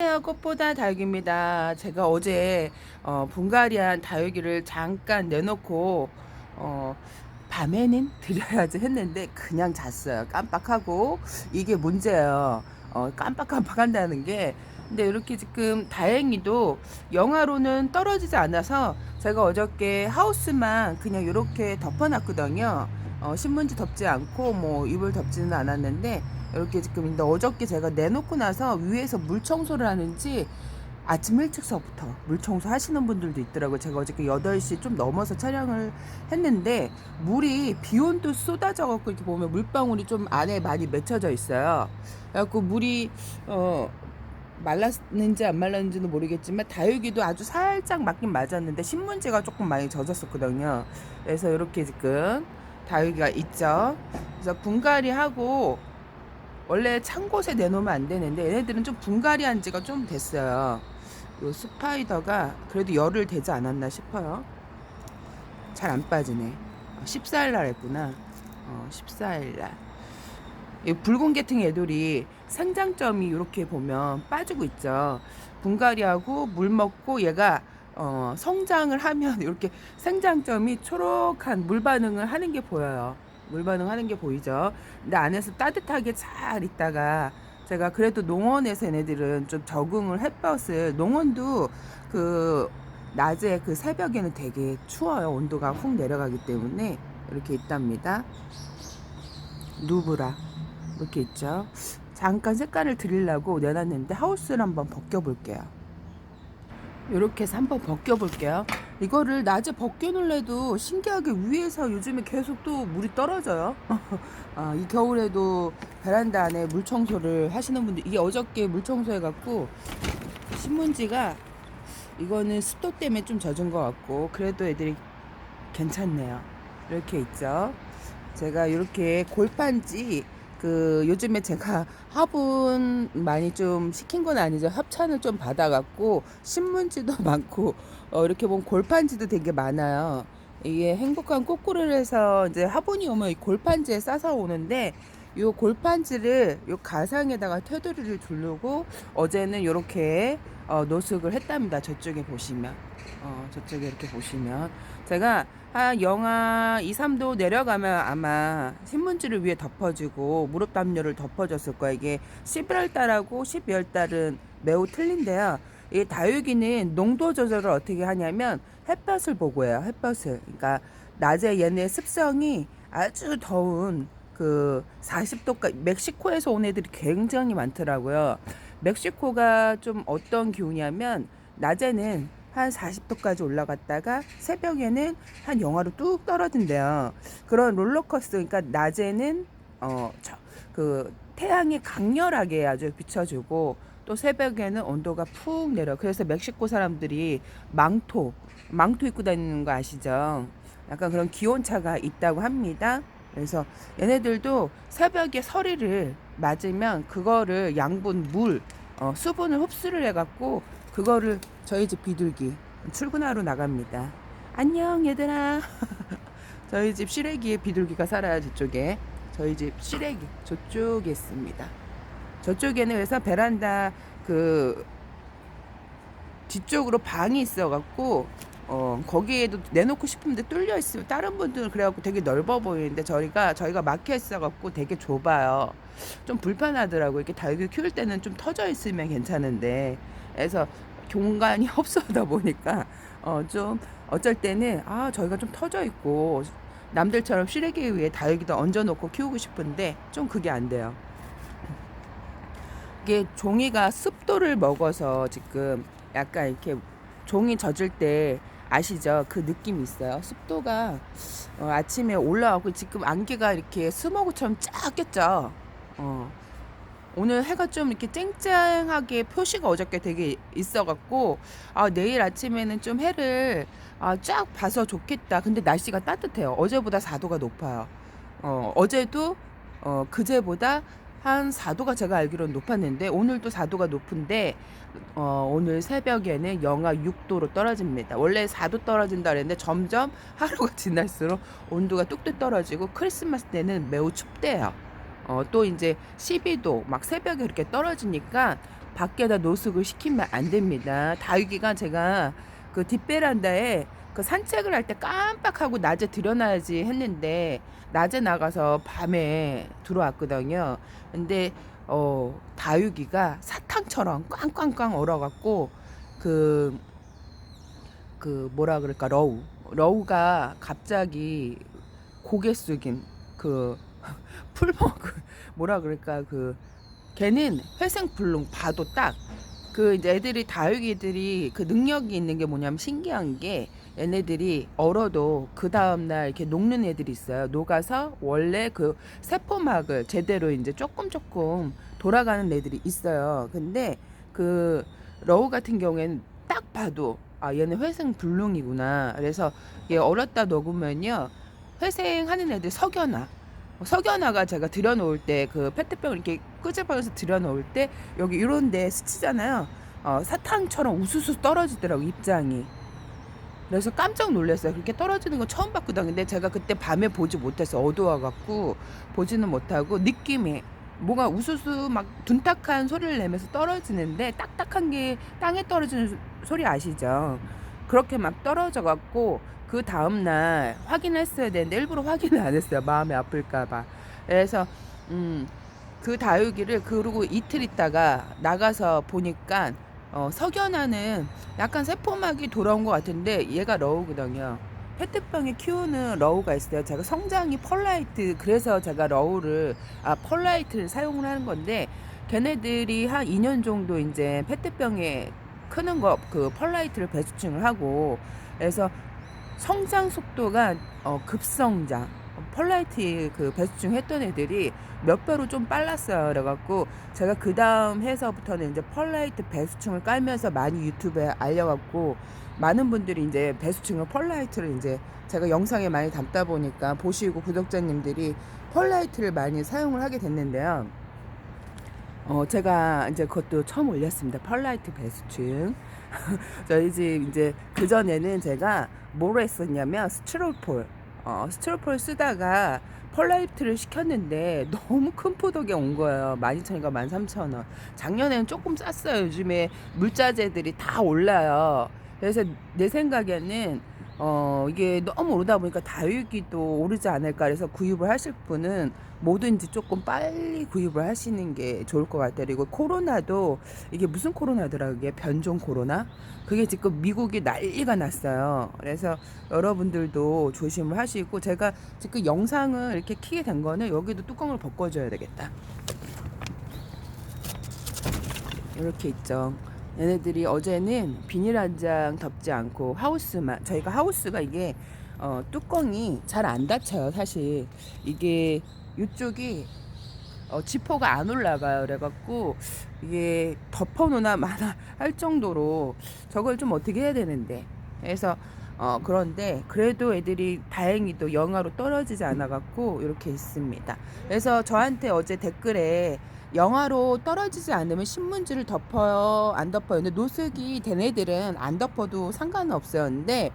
안녕하세요. 꽃보다 다육입니다. 제가 어제 분갈이한 다육이를 잠깐 내놓고 어, 밤에는 드려야지 했는데 그냥 잤어요. 깜빡하고 이게 문제예요. 깜빡깜빡 한다는 게. 근데 이렇게 지금 다행히도 영하로는 떨어지지 않아서 제가 어저께 하우스만 그냥 이렇게 덮어놨거든요. 신문지 덮지 않고 뭐 이불 덮지는 않았는데 이렇게 지금. 근데 어저께 제가 내놓고 나서 위에서 물 청소를 하는지 아침 일찍서부터 물 청소 하시는 분들도 있더라고요. 제가 어저께 8시 좀 넘어서 촬영을 했는데 물이 비온도 쏟아져 갖고 이렇게 보면 물방울이 좀 안에 많이 맺혀져 있어요. 그래갖고 물이 말랐는지 안 말랐는지는 모르겠지만 다육이도 아주 살짝 맞긴 맞았는데 신문지가 조금 많이 젖었었거든요. 그래서 이렇게 지금 다육이가 있죠. 그래서 분갈이 하고 원래 찬 곳에 내놓으면 안 되는데 얘네들은 좀 분갈이한 지가 좀 됐어요. 요 스파이더가 그래도 열흘 되지 않았나 싶어요. 잘 안 빠지네. 14일 날 했구나. 14일 날. 이 붉은 개팅 애들이 생장점이 이렇게 보면 빠지고 있죠. 분갈이하고 물 먹고 얘가 성장을 하면 이렇게 생장점이 초록한 물 반응을 하는 게 보여요. 물 반응하는 게 보이죠. 근데 안에서 따뜻하게 잘 있다가 제가 그래도 농원에서 얘네들은 좀 적응을 햇볕을, 농원도 그 낮에 그 새벽에는 되게 추워요. 온도가 훅 내려가기 때문에 이렇게 있답니다. 누브라 이렇게 있죠. 잠깐 색깔을 드리려고 내놨는데 하우스를 한번 벗겨볼게요. 이렇게 해서 한번 벗겨볼게요. 이거를 낮에 벗겨놓을래도 신기하게 위에서 요즘에 계속 또 물이 떨어져요. 이 겨울에도 베란다 안에 물 청소를 하시는 분들, 이게 어저께 물 청소해갖고 신문지가, 이거는 습도 때문에 좀 젖은 것 같고 그래도 애들이 괜찮네요. 이렇게 있죠. 제가 이렇게 골판지, 요즘에 제가 화분 많이 좀 시킨 건 아니죠. 협찬을 좀 받아갖고 신문지도 많고 이렇게 보면 골판지도 되게 많아요. 이게 행복한 꼬꾸르에서 이제 화분이 오면 이 골판지에 싸서 오는데, 요 골판지를 요 가상에다가 테두리를 두르고 어제는 이렇게 노숙을 했답니다. 저쪽에 보시면, 저쪽에 이렇게 보시면 제가 한 영하 2, 3도 내려가면 아마 신문지를 위에 덮어주고 무릎 담요를 덮어줬을 거예요. 이게 11월 달하고 12월 달은 매우 틀린데요. 이 다육이는 농도 조절을 어떻게 하냐면 햇볕을 보고 해요. 햇볕을. 그러니까 낮에 얘네 습성이 아주 더운 40도까지, 멕시코에서 온 애들이 굉장히 많더라고요. 멕시코가 좀 어떤 기후냐면 낮에는 한 40도까지 올라갔다가 새벽에는 한 영하로 뚝 떨어진대요. 그런 롤러코스터. 그러니까 낮에는 태양이 강렬하게 아주 비춰주고 또 새벽에는 온도가 푹 내려. 그래서 멕시코 사람들이 망토 입고 다니는 거 아시죠? 약간 그런 기온차가 있다고 합니다. 그래서 얘네들도 새벽에 서리를 맞으면 그거를 양분 수분을 흡수를 해갖고 그거를 저희 집 비둘기 출근하러 나갑니다. 안녕 얘들아. 저희 집 시래기에 비둘기가 살아요. 저쪽에 저희 집 시래기 저쪽에 있습니다. 저쪽에는 그래서 베란다 뒤쪽으로 방이 있어갖고 거기에도 내놓고 싶은데 뚫려 있으면 다른 분들은 그래갖고 되게 넓어 보이는데 저희가 막혀 있어갖고 되게 좁아요. 좀 불편하더라고요. 이렇게 다육이 키울 때는 좀 터져 있으면 괜찮은데, 그래서 공간이 없어다 보니까 좀 어쩔 때는 저희가 좀 터져 있고 남들처럼 시래기 위에 다육이도 얹어놓고 키우고 싶은데 좀 그게 안 돼요. 이게 종이가 습도를 먹어서 지금 약간 이렇게 종이 젖을 때 아시죠? 그 느낌이 있어요. 습도가 아침에 올라오고 지금 안개가 이렇게 스모그처럼 쫙 꼈죠. 오늘 해가 좀 이렇게 쨍쨍하게 표시가 어저께 되게 있어갖고 내일 아침에는 좀 해를 쫙 봐서 좋겠다. 근데 날씨가 따뜻해요. 어제보다 4도가 높아요. 어제도 그제보다 한 4도가 제가 알기로는 높았는데 오늘도 4도가 높은데 오늘 새벽에는 영하 6도로 떨어집니다. 원래 4도 떨어진다 그랬는데 점점 하루가 지날수록 온도가 뚝뚝 떨어지고 크리스마스 때는 매우 춥대요. 또 이제 12도 막 새벽에 이렇게 떨어지니까 밖에다 노숙을 시키면 안 됩니다. 다육이가 제가 그 뒷베란다에 그 산책을 할 때 깜빡하고 낮에 들여놔야지 했는데 낮에 나가서 밤에 들어왔거든요. 근데 다육이가 사탕처럼 꽝꽝꽝 얼어갖고 그 뭐라 그럴까, 러우가 갑자기 고개 숙인 그 풀먹 뭐라 그럴까, 걔는 회생불능 봐도 딱 이제 애들이, 다육이들이 그 능력이 있는 게 뭐냐면, 신기한 게 얘네들이 얼어도 그 다음날 이렇게 녹는 애들이 있어요. 녹아서 원래 그 세포막을 제대로 이제 조금 돌아가는 애들이 있어요. 근데 그 러우 같은 경우에는 딱 봐도 얘는 회생불능이구나. 그래서 얘 얼었다 녹으면요 회생하는 애들 석연아가 제가 들여놓을 때 그 페트병을 이렇게 끄집어서 들여놓을 때 여기 이런데 스치잖아요. 사탕처럼 우수수 떨어지더라고, 입장이. 그래서 깜짝 놀랐어요. 그렇게 떨어지는 거 처음 봤거든. 근데 제가 그때 밤에 보지 못했어. 어두워갖고 보지는 못하고, 느낌이 뭔가 우수수 막 둔탁한 소리를 내면서 떨어지는데, 딱딱한 게 땅에 떨어지는 소리 아시죠? 그렇게 막 떨어져갖고 그 다음날 확인했어야 되는데 일부러 확인을 안 했어요. 마음이 아플까봐. 그래서 그 다육이를 그러고 이틀 있다가 나가서 보니까 석연아는 약간 세포막이 돌아온 것 같은데 얘가 러우거든요. 페트병에 키우는 러우가 있어요. 제가 성장이 펄라이트, 그래서 제가 펄라이트를 사용을 하는 건데, 걔네들이 한 2년 정도 이제 페트병에 크는 거 그 펄라이트를 배수층을 하고, 그래서 성장 속도가 급성장, 펄라이트 그 배수층 했던 애들이 몇 배로 좀 빨랐어요. 그래갖고 제가 그 다음 해서부터는 이제 펄라이트 배수층을 깔면서 많이 유튜브에 알려갖고, 많은 분들이 이제 배수층을 펄라이트를 이제 제가 영상에 많이 담다 보니까 보시고 구독자님들이 펄라이트를 많이 사용을 하게 됐는데요. 제가 이제 그것도 처음 올렸습니다. 펄라이트 배수층. 저희 집 이제 그전에는 제가 뭐로 했었냐면 스티로폴 쓰다가 펄라이트를 시켰는데 너무 큰 포덕에 온 거예요. 12,000원인가 13,000원. 작년에는 조금 쌌어요. 요즘에 물자재들이 다 올라요. 그래서 내 생각에는 이게 너무 오르다 보니까 다육이도 오르지 않을까. 그래서 구입을 하실 분은 뭐든지 조금 빨리 구입을 하시는 게 좋을 것 같아요. 그리고 코로나도, 이게 무슨 코로나더라, 그게 변종 코로나? 그게 지금 미국이 난리가 났어요. 그래서 여러분들도 조심을 하시고, 제가 지금 영상을 이렇게 키게 된 거는 여기도 뚜껑을 벗겨줘야 되겠다. 이렇게 있죠. 얘네들이 어제는 비닐 한 장 덮지 않고 하우스만, 저희가 하우스가 이게 뚜껑이 잘 안 닫혀요. 사실 이게 이쪽이 지퍼가 안 올라가요. 그래갖고 이게 덮어놓나 마나 할 정도로 저걸 좀 어떻게 해야 되는데, 그래서 그런데 그래도 애들이 다행히도 영하로 떨어지지 않아갖고 이렇게 있습니다. 그래서 저한테 어제 댓글에 영하로 떨어지지 않으면 신문지를 덮어요, 안 덮어요? 근데 노숙이 된 애들은 안 덮어도 상관은 없어요. 근데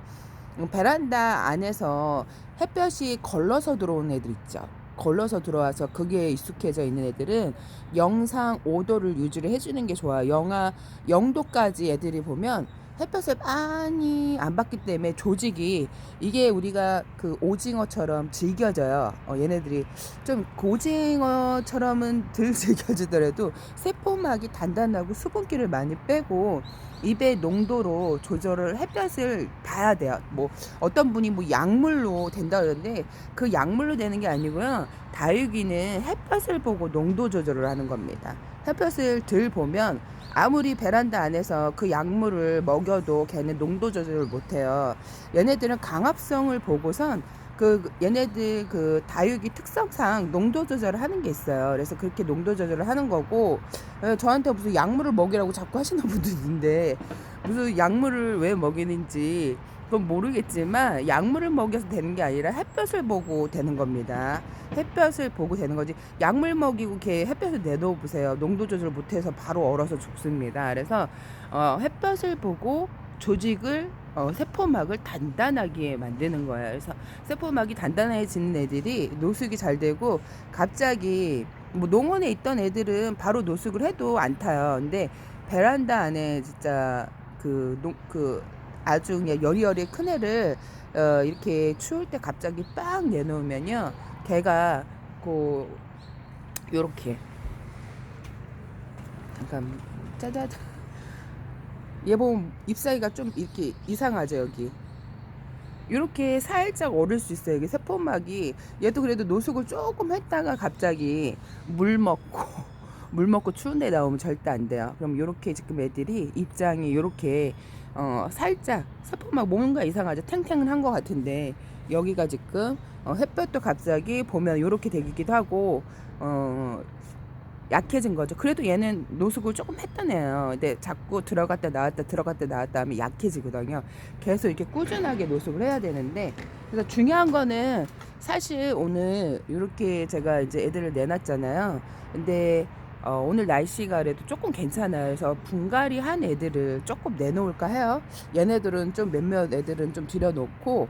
베란다 안에서 햇볕이 걸러서 들어오는 애들 있죠. 걸러서 들어와서 그게 익숙해져 있는 애들은 영상 5도를 유지를 해주는 게 좋아요. 영하 0도까지 애들이 보면 햇볕을 많이 안 받기 때문에 조직이, 이게 우리가 그 오징어처럼 질겨져요. 얘네들이 좀 오징어처럼은 덜 질겨지더라도 세포막이 단단하고 수분기를 많이 빼고 입의 농도로 조절을, 햇볕을 봐야 돼요. 뭐 어떤 분이 뭐 약물로 된다 그러는데 그 약물로 되는 게 아니고요. 다육이는 햇볕을 보고 농도 조절을 하는 겁니다. 햇볕을 덜 보면 아무리 베란다 안에서 그 약물을 먹여도 걔는 농도 조절을 못해요. 얘네들은 강압성을 보고선 얘네들 그 다육이 특성상 농도 조절을 하는 게 있어요. 그래서 그렇게 농도 조절을 하는 거고, 저한테 무슨 약물을 먹이라고 자꾸 하시는 분도 있는데 무슨 약물을 왜 먹이는지 그건 모르겠지만, 약물을 먹여서 되는 게 아니라 햇볕을 보고 되는 겁니다. 햇볕을 보고 되는 거지, 약물 먹이고 걔 햇볕을 내놓아 보세요. 농도 조절 못해서 바로 얼어서 죽습니다. 그래서 햇볕을 보고 조직을, 세포막을 단단하게 만드는 거예요. 그래서 세포막이 단단해지는 애들이 노숙이 잘 되고, 갑자기 뭐 농원에 있던 애들은 바로 노숙을 해도 안 타요. 근데 베란다 안에 진짜 그 아주 그냥 여리여리 큰 애를 이렇게 추울 때 갑자기 빡 내놓으면요, 걔가 그 요렇게 잠깐 짜자잔, 얘 보면 잎사귀가 좀 이렇게 이상하죠. 여기 이렇게 살짝 오를 수 있어요. 이게 세포막이, 얘도 그래도 노숙을 조금 했다가 갑자기 물 먹고 물 먹고 추운 데 나오면 절대 안 돼요. 그럼 요렇게 지금 애들이 입장이 요렇게 살짝 세포막 뭔가 이상하죠. 탱탱은 한 것 같은데 여기가 지금 햇볕도 갑자기 보면 요렇게 되기도 하고 약해진 거죠. 그래도 얘는 노숙을 조금 했던 애예요. 근데 자꾸 들어갔다 나왔다 들어갔다 나왔다 하면 약해지거든요. 계속 이렇게 꾸준하게 노숙을 해야 되는데, 그래서 중요한 거는 사실 오늘 이렇게 제가 이제 애들을 내놨잖아요. 근데 오늘 날씨가 그래도 조금 괜찮아요. 그래서 분갈이 한 애들을 조금 내놓을까 해요. 얘네들은 좀 몇몇 애들은 좀 들여놓고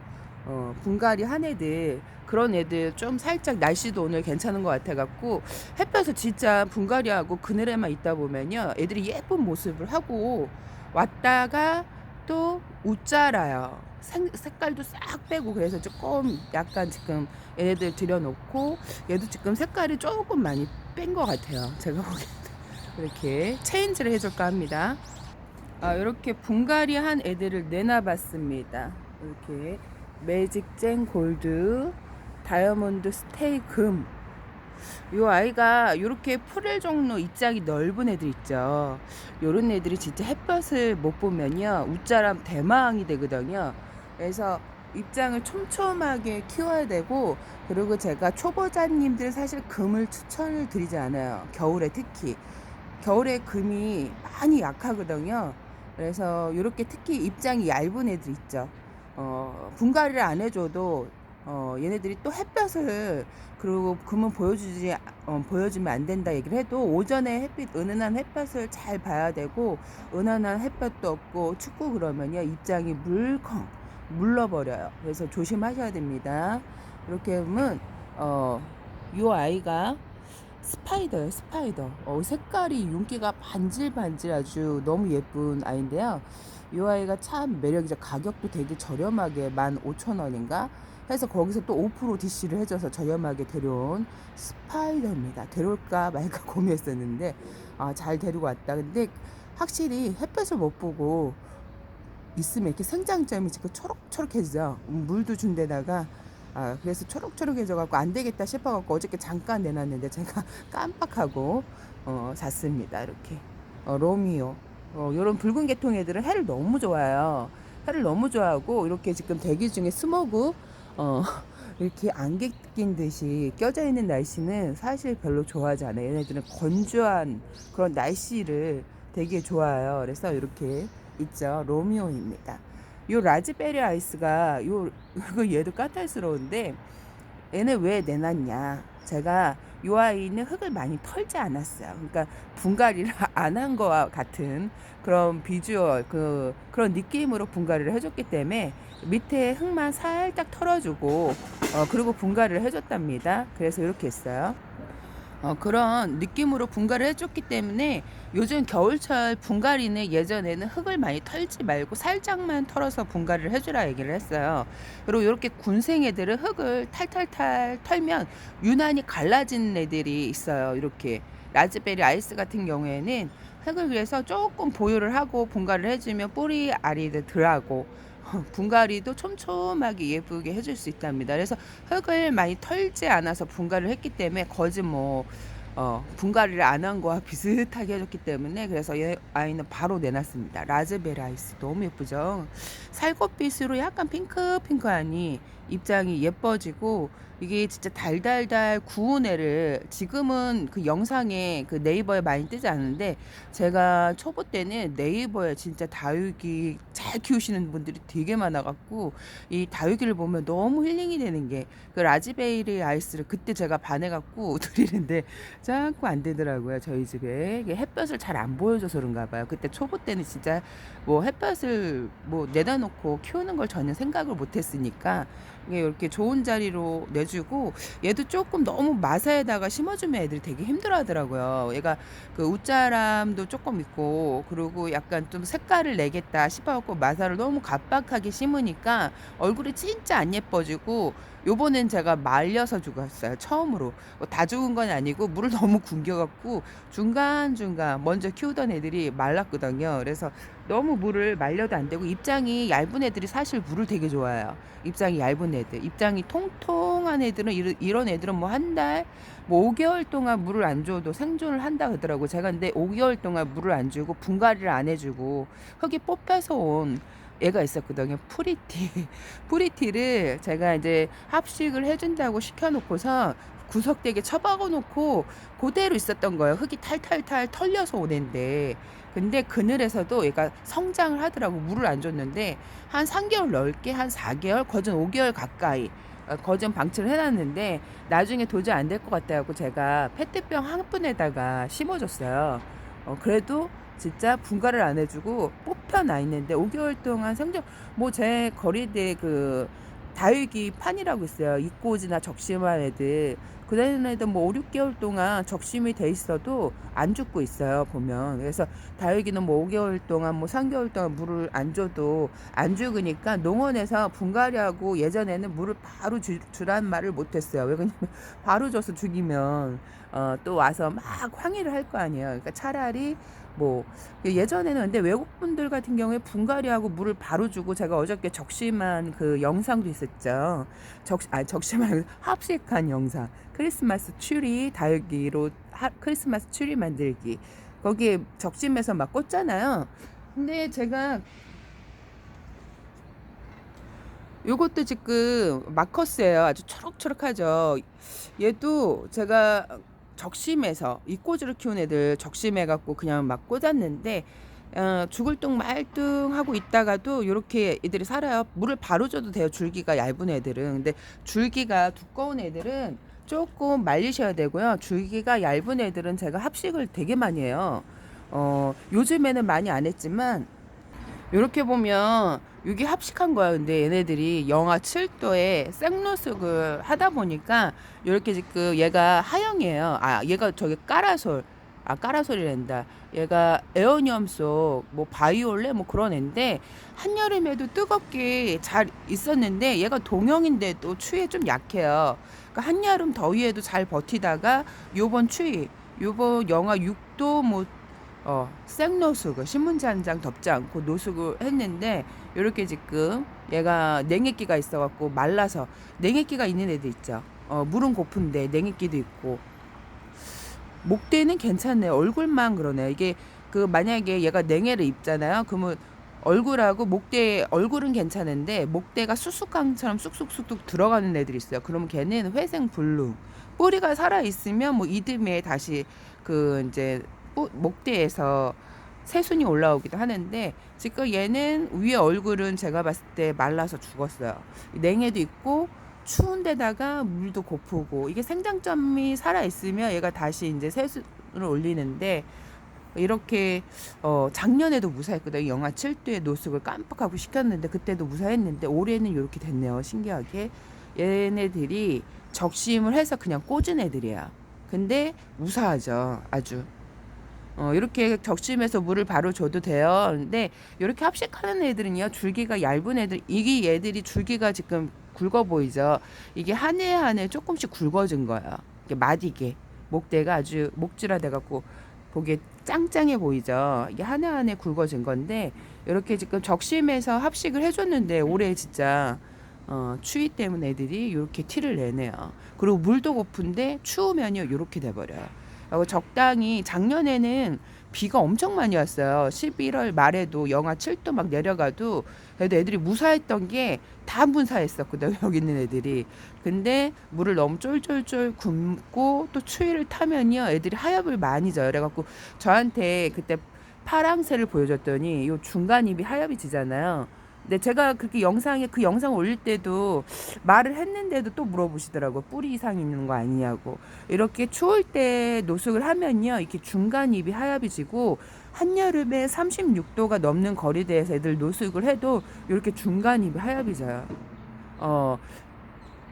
분갈이 한 애들, 그런 애들 좀 살짝 날씨도 오늘 괜찮은 것 같아갖고 햇볕에 진짜 분갈이하고 그늘에만 있다 보면요, 애들이 예쁜 모습을 하고 왔다가 또 웃자라요. 색깔도 싹 빼고, 그래서 조금 약간 지금 얘네들 들여놓고, 얘도 지금 색깔이 조금 많이 뺀 것 같아요. 제가 보기에는 이렇게 체인지를 해줄까 합니다. 이렇게 분갈이 한 애들을 내놔봤습니다. 이렇게 매직젠 골드, 다이아몬드 스테이 금. 요 아이가 요렇게 프릴 종로 입장이 넓은 애들 있죠. 요런 애들이 진짜 햇볕을 못 보면요, 웃자람 대망이 되거든요. 그래서 입장을 촘촘하게 키워야 되고, 그리고 제가 초보자님들 사실 금을 추천을 드리지 않아요. 겨울에 특히. 겨울에 금이 많이 약하거든요. 그래서 이렇게 특히 입장이 얇은 애들 있죠. 분갈이를 안 해줘도 얘네들이 또 햇볕을, 그리고 금은 보여주면 안 된다 얘기를 해도 오전에 은은한 햇볕을 잘 봐야 되고, 은은한 햇볕도 없고 춥고 그러면요, 입장이 물컹 물러버려요. 그래서 조심하셔야 됩니다. 이렇게 하면 이 아이가 스파이더예요, 스파이더. 색깔이 윤기가 반질반질 아주 너무 예쁜 아이인데요. 이 아이가 참 매력이죠. 가격도 되게 저렴하게 15,000원인가 해서 거기서 또 5% DC를 해줘서 저렴하게 데려온 스파이더입니다. 데려올까 말까 고민했었는데 잘 데리고 왔다. 근데 확실히 햇볕을 못 보고 있으면 이렇게 생장점이 지금 초록초록해지죠. 물도 준 데다가 그래서 초록초록해져갖고 안 되겠다 싶어갖고 어저께 잠깐 내놨는데 제가 깜빡하고 잤습니다. 이렇게 로미오, 요런 붉은 계통 애들은 해를 너무 좋아해요. 해를 너무 좋아하고, 이렇게 지금 대기 중에 스모그 이렇게 안개 낀 듯이 껴져 있는 날씨는 사실 별로 좋아하지 않아요. 얘네들은 건조한 그런 날씨를 되게 좋아해요. 그래서 이렇게 있죠. 로미오입니다. 요 라즈베리 아이스가 얘도 까탈스러운데, 얘는 왜 내놨냐? 제가 요 아이는 흙을 많이 털지 않았어요. 그러니까 분갈이를 안 한 거와 같은 그런 비주얼, 그런 느낌으로 분갈이를 해줬기 때문에 밑에 흙만 살짝 털어주고 그리고 분갈이를 해줬답니다. 그래서 이렇게 했어요. 그런 느낌으로 분갈이를 해줬기 때문에 요즘 겨울철 분갈이는 예전에는 흙을 많이 털지 말고 살짝만 털어서 분갈이를 해주라 얘기를 했어요. 그리고 이렇게 군생 애들은 흙을 탈탈탈 털면 유난히 갈라진 애들이 있어요. 이렇게 라즈베리 아이스 같은 경우에는 흙을 위해서 조금 보유를 하고 분갈이를 해주면 뿌리 알이들 덜하고 분갈이도 촘촘하게 예쁘게 해줄 수 있답니다. 그래서 흙을 많이 털지 않아서 분갈이를 했기 때문에 거의 분갈이를 안 한 거와 비슷하게 해줬기 때문에, 그래서 얘 아이는 바로 내놨습니다. 라즈베리 아이스 너무 예쁘죠. 살꽃빛으로 약간 핑크핑크하니 입장이 예뻐지고, 이게 진짜 달달달 구운 애를 지금은 그 영상에 그 네이버에 많이 뜨지 않는데, 제가 초보 때는 네이버에 진짜 다육이 잘 키우시는 분들이 되게 많아갖고 이 다육이를 보면 너무 힐링이 되는 게 그 라즈베리 아이스를 그때 제가 반해갖고 드리는데 자꾸 안 되더라고요. 저희 집에 이게 햇볕을 잘 안 보여줘서 그런가 봐요. 그때 초보 때는 진짜 뭐 햇볕을 뭐 내다 놓고 키우는 걸 전혀 생각을 못 했으니까 이게 이렇게 좋은 자리로 내주고, 얘도 조금 너무 마사에다가 심어주면 애들이 되게 힘들어 하더라고요. 얘가 그 웃자람도 조금 있고, 그리고 약간 좀 색깔을 내겠다 싶어갖고 마사를 너무 갑박하게 심으니까 얼굴이 진짜 안 예뻐지고, 요번엔 제가 말려서 주고 왔어요. 처음으로. 다 죽은 건 아니고 물을 너무 굶겨갖고 중간중간 먼저 키우던 애들이 말랐거든요. 그래서 너무 물을 말려도 안 되고, 입장이 얇은 애들이 사실 물을 되게 좋아해요. 입장이 얇은 애들. 입장이 통통한 애들은 이런 애들은 뭐 한 달, 뭐 5개월 동안 물을 안 줘도 생존을 한다 그러더라고. 제가 근데 5개월 동안 물을 안 주고 분갈이를 안 해주고 흙이 뽑혀서 온 애가 있었거든요. 프리티. 프리티를 제가 이제 합식을 해준다고 시켜놓고서 구석대게 처박아 놓고 그대로 있었던 거예요. 흙이 탈탈탈 털려서 오는데. 근데 그늘에서도 얘가 성장을 하더라고. 물을 안 줬는데 한 3개월 넘게, 한 4개월, 거진 5개월 가까이 거진 방치를 해놨는데, 나중에 도저히 안 될 것 같아갖고 제가 페트병 한 푼에다가 심어줬어요. 그래도 진짜 분갈이를 안 해주고 뽑혀 나 있는데 5개월 동안 생존. 뭐 제 거리대 그 다육이 판이라고 있어요. 이꼬지나 적심한 애들. 그런 애들 뭐 5, 6개월 동안 적심이 돼 있어도 안 죽고 있어요, 보면. 그래서 다육이는 뭐 5개월 동안, 뭐 3개월 동안 물을 안 줘도 안 죽으니까 농원에서 분갈이하고, 예전에는 물을 바로 주란 말을 못 했어요. 왜 그러냐면 바로 줘서 죽이면 또 와서 막 항의를 할 거 아니에요. 그러니까 차라리 뭐 예전에는, 근데 외국 분들 같은 경우에 분갈이하고 물을 바로 주고, 제가 어저께 적심한 그 영상도 있었죠. 적심한 합식한 영상. 크리스마스 추리 다육이로 크리스마스 추리 만들기. 거기에 적심해서 막 꽂잖아요. 근데 제가 요것도 지금 마커스예요. 아주 초록초록하죠. 얘도 제가 적심해서, 이 꼬지를 키운 애들 적심해갖고 그냥 막 꽂았는데 죽을 둥 말둥 하고 있다가도 이렇게 애들이 살아요. 물을 바로 줘도 돼요. 줄기가 얇은 애들은. 근데 줄기가 두꺼운 애들은 조금 말리셔야 되고요. 줄기가 얇은 애들은 제가 합식을 되게 많이 해요. 요즘에는 많이 안 했지만, 이렇게 보면 이게 합식한 거야. 근데 얘네들이 영하 7도에 생노숙을 하다 보니까 이렇게 지금 얘가 하영이에요. 얘가 저기 까라솔. 까라솔이란다. 얘가 에어니엄 속 뭐 바이올레 뭐 그런 애인데, 한여름에도 뜨겁게 잘 있었는데 얘가 동형인데도 추위에 좀 약해요. 그러니까 한여름 더위에도 잘 버티다가 요번 추위, 요번 영하 6도 뭐 생노숙을, 신문지 한 장 덮지 않고 노숙을 했는데, 요렇게 지금 얘가 냉액기가 있어갖고 말라서, 냉액기가 있는 애들 있죠. 물은 고픈데 냉액기도 있고. 목대는 괜찮네요. 얼굴만 그러네요. 이게 그 만약에 얘가 냉해를 입잖아요. 그러면 얼굴하고 목대, 얼굴은 괜찮은데 목대가 수수깡처럼 쑥쑥쑥쑥 들어가는 애들이 있어요. 그러면 걔는 회생 불능. 뿌리가 살아 있으면 뭐 이듬해 다시 그 이제 목대에서 새순이 올라오기도 하는데, 지금 얘는 위에 얼굴은 제가 봤을 때 말라서 죽었어요. 냉해도 있고 추운 데다가 물도 고프고, 이게 생장점이 살아 있으면 얘가 다시 이제 새순을 올리는데, 이렇게 작년에도 무사했거든요. 영하 7도에 노숙을 깜빡하고 시켰는데 그때도 무사했는데, 올해는 이렇게 됐네요. 신기하게 얘네들이 적심을 해서 그냥 꽂은 애들이야. 근데 무사하죠, 아주. 이렇게 적심해서 물을 바로 줘도 돼요. 근데 이렇게 합식하는 애들은요, 줄기가 얇은 애들, 이게 얘들이 줄기가 지금 굵어 보이죠. 이게 한 해 한 해 조금씩 굵어진 거예요. 이게 마디게 목대가 아주 목줄화 돼갖고 보기에 짱짱해 보이죠. 이게 한 해 한 해 굵어진 건데, 이렇게 지금 적심해서 합식을 해줬는데 올해 진짜 추위 때문에 애들이 이렇게 티를 내네요. 그리고 물도 고픈데 추우면요 이렇게 돼버려요. 적당히, 작년에는 비가 엄청 많이 왔어요. 11월 말에도 영하 7도 막 내려가도 그래도 애들이 무사했던 게 다 무사했었거든요. 여기 있는 애들이. 근데 물을 너무 쫄쫄쫄 굶고 또 추위를 타면요 애들이 하엽을 많이 져요. 그래갖고 저한테 그때 파랑새를 보여줬더니 요 중간 입이 하엽이 지잖아요. 근데 제가 그렇게 영상에 그 영상 올릴 때도 말을 했는데도 또 물어보시더라고. 뿌리 이상 있는 거 아니냐고. 이렇게 추울 때 노숙을 하면요. 이렇게 중간 입이 하얗게 지고 한여름에 36도가 넘는 거리대에서 애들 노숙을 해도 이렇게 중간 입이 하얗게 져요. 어,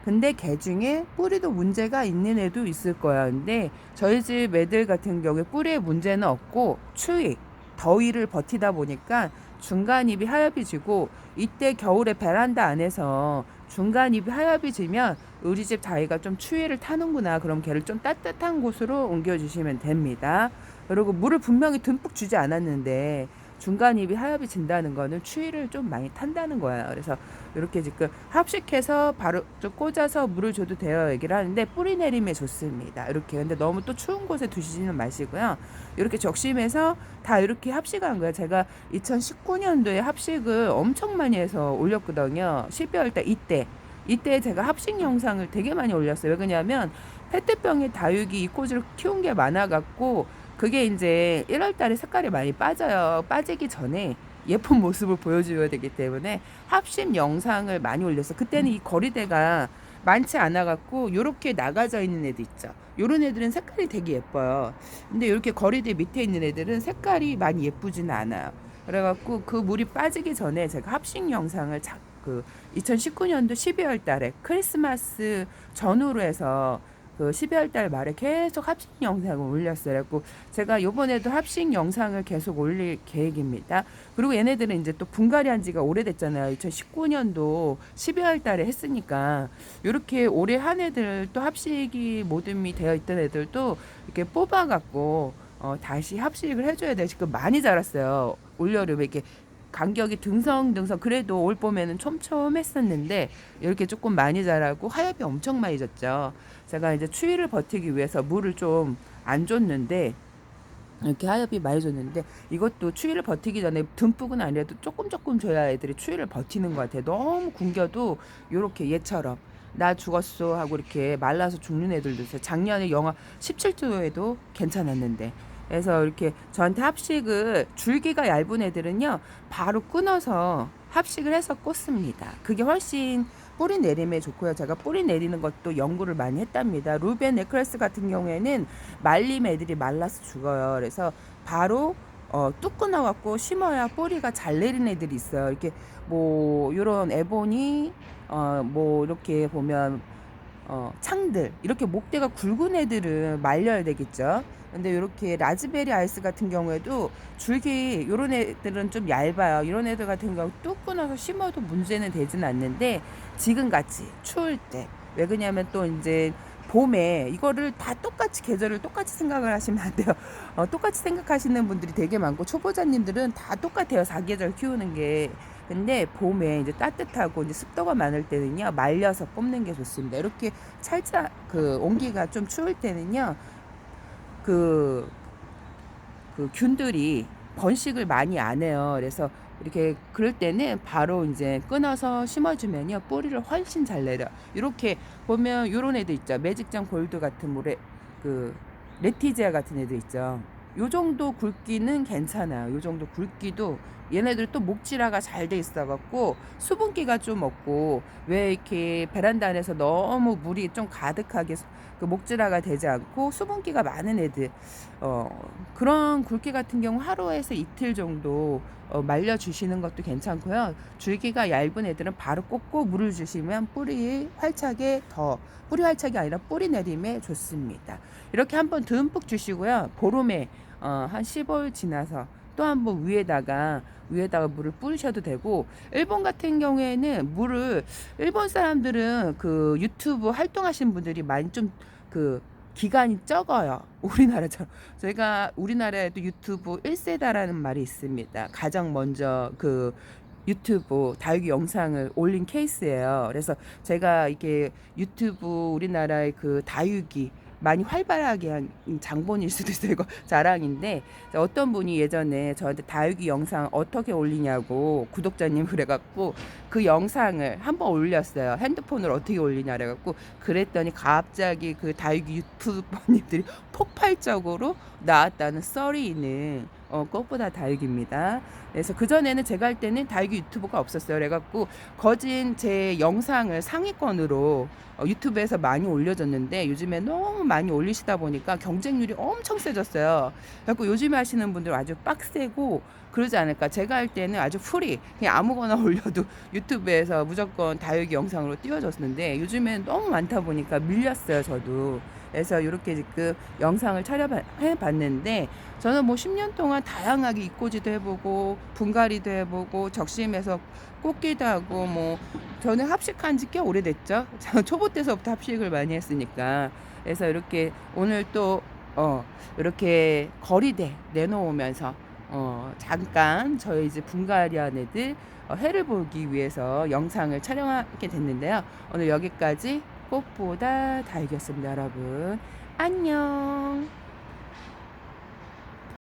근데 개 중에 뿌리도 문제가 있는 애도 있을 거야. 근데 저희 집 애들 같은 경우에 뿌리에 문제는 없고 추위, 더위를 버티다 보니까 중간입이 하얗지고 이때 겨울에 베란다 안에서 중간입이 하얗지면 우리 집 다이가 좀 추위를 타는구나. 그럼 걔를 좀 따뜻한 곳으로 옮겨주시면 됩니다. 그리고 물을 분명히 듬뿍 주지 않았는데 중간입이 하얗게 진다는 거는 추위를 좀 많이 탄다는 거예요. 그래서 이렇게 지금 합식해서 바로 좀 꽂아서 물을 줘도 돼요. 얘기를 하는데 뿌리 내림에 좋습니다. 이렇게. 근데 너무 또 추운 곳에 두시지는 마시고요. 이렇게 적심해서 다 이렇게 합식한 거예요. 제가 2019년도에 합식을 엄청 많이 해서 올렸거든요. 12월 달 이때 제가 합식 영상을 되게 많이 올렸어요. 왜 그러냐면 페트병에 다육이 이코즈를 키운 게 많아갖고 그게 이제 1월 달에 색깔이 많이 빠져요. 빠지기 전에 예쁜 모습을 보여줘야 되기 때문에 합심 영상을 많이 올렸어. 그때는 이 거리대가 많지 않아갖고 요렇게 나가져 있는 애들 있죠. 요런 애들은 색깔이 되게 예뻐요. 근데 이렇게 거리대 밑에 있는 애들은 색깔이 많이 예쁘지는 않아요. 그래갖고 그 물이 빠지기 전에 제가 합식 영상을 그 2019년도 12월 달에 크리스마스 전후로 해서 그 12월 달 말에 계속 합식 영상을 올렸어요. 그래고 제가 요번에도 합식 영상을 계속 올릴 계획입니다. 그리고 얘네들은 이제 또 분갈이 한 지가 오래됐잖아요. 2019년도 12월 달에 했으니까 이렇게 올해 한 애들 또 합식이 모듬이 되어 있던 애들도 이렇게 뽑아갖고 다시 합식을 해줘야 돼요. 지금 많이 자랐어요. 올여름에 이렇게 간격이 등성등성 그래도 올 봄에는 촘촘했었는데 이렇게 조금 많이 자라고 하엽이 엄청 많이 졌죠. 제가 이제 추위를 버티기 위해서 물을 좀 안 줬는데 이렇게 하엽이 많이 줬는데 이것도 추위를 버티기 전에 듬뿍은 아니라도 조금 줘야 애들이 추위를 버티는 것 같아요. 너무 굶겨도 요렇게 얘처럼 나 죽었어 하고 이렇게 말라서 죽는 애들도 있어요. 작년에 영하 17도에도 괜찮았는데 그래서 이렇게 저한테 합식을 줄기가 얇은 애들은요 바로 끊어서 합식을 해서 꽂습니다. 그게 훨씬 뿌리 내림에 좋고요. 제가 뿌리 내리는 것도 연구를 많이 했답니다. 루벤 네클레스 같은 경우에는 말림 애들이 말라서 죽어요. 그래서 바로 뚝 끊어갖고 심어야 뿌리가 잘 내리는 애들이 있어요. 이렇게 뭐 이런 에보니 뭐 이렇게 보면 창들 이렇게 목대가 굵은 애들은 말려야 되겠죠. 근데 이렇게 라즈베리 아이스 같은 경우에도 줄기 요런 애들은 좀 얇아요. 이런 애들 같은 경우 뚝 끊어서 심어도 문제는 되진 않는데 지금 같이 추울 때 왜 그러냐면 또 이제 봄에 이거를 다 똑같이 계절을 똑같이 생각을 하시면 안 돼요. 똑같이 생각하시는 분들이 되게 많고 초보자님들은 다 똑같아요. 사계절 키우는 게. 근데 봄에 이제 따뜻하고 이제 습도가 많을 때는요 말려서 뽑는 게 좋습니다. 이렇게 살짝 그 온기가 좀 추울 때는요 그, 그 균들이 번식을 많이 안 해요. 그래서 이렇게 그럴 때는 바로 이제 끊어서 심어주면요 뿌리를 훨씬 잘 내려. 이렇게 보면 요런 애들 있죠. 매직장 골드 같은 물에 그 레티지아 같은 애들 있죠. 요 정도 굵기는 괜찮아요. 요 정도 굵기도 얘네들 또 목질화가 잘 돼 있어갖고 수분기가 좀 없고 왜 이렇게 베란다 안에서 너무 물이 좀 가득하게 그 목질화가 되지 않고 수분기가 많은 애들 그런 굵기 같은 경우 하루에서 이틀 정도 말려 주시는 것도 괜찮고요. 줄기가 얇은 애들은 바로 꽂고 물을 주시면 뿌리 활착이 아니라 뿌리 내림에 좋습니다. 이렇게 한번 듬뿍 주시고요. 보름에 한 15일 지나서 또 한번 위에다가 물을 뿌리셔도 되고 일본 같은 경우에는 물을 일본 사람들은 그 유튜브 활동하시는 분들이 많이 좀 그 기간이 적어요. 우리나라처럼 저희가 우리나라에도 유튜브 1세다라는 말이 있습니다. 가장 먼저 그 유튜브 다육이 영상을 올린 케이스예요. 그래서 제가 이게 유튜브 우리나라의 그 다육이 많이 활발하게 한 장본일 수도 있어요. 이거 자랑인데 어떤 분이 예전에 저한테 다육이 영상 어떻게 올리냐고 구독자님 그래갖고 그 영상을 한번 올렸어요. 핸드폰으로 어떻게 올리냐 그래갖고 그랬더니 갑자기 그 다육이 유튜버님들이 폭발적으로 나왔다는 썰이는 꽃보다 다육입니다. 그래서 그전에는 제가 할 때는 다육이 유튜버가 없었어요. 그래갖고 거진 제 영상을 상위권으로 유튜브에서 많이 올려줬는데 요즘에 너무 많이 올리시다 보니까 경쟁률이 엄청 세졌어요. 그래갖고 요즘에 하시는 분들 아주 빡세고 그러지 않을까. 제가 할 때는 아주 프리 그냥 아무거나 올려도 유튜브에서 무조건 다육이 영상으로 띄워줬는데 요즘엔 너무 많다 보니까 밀렸어요, 저도. 그래서 이렇게 지금 영상을 촬영해 봤는데 저는 뭐 10년 동안 다양하게 이꼬지도 해보고 분갈이도 해보고 적심해서 꽂기도 하고 뭐 저는 합식한 지 꽤 오래됐죠. 초보 때서부터 합식을 많이 했으니까. 그래서 이렇게 오늘 또 이렇게 거리대 내놓으면서 잠깐 저희 이제 분갈이 한 애들 해를 보기 위해서 영상을 촬영하게 됐는데요. 오늘 여기까지 꽃보다 다육이었습니다, 여러분. 안녕.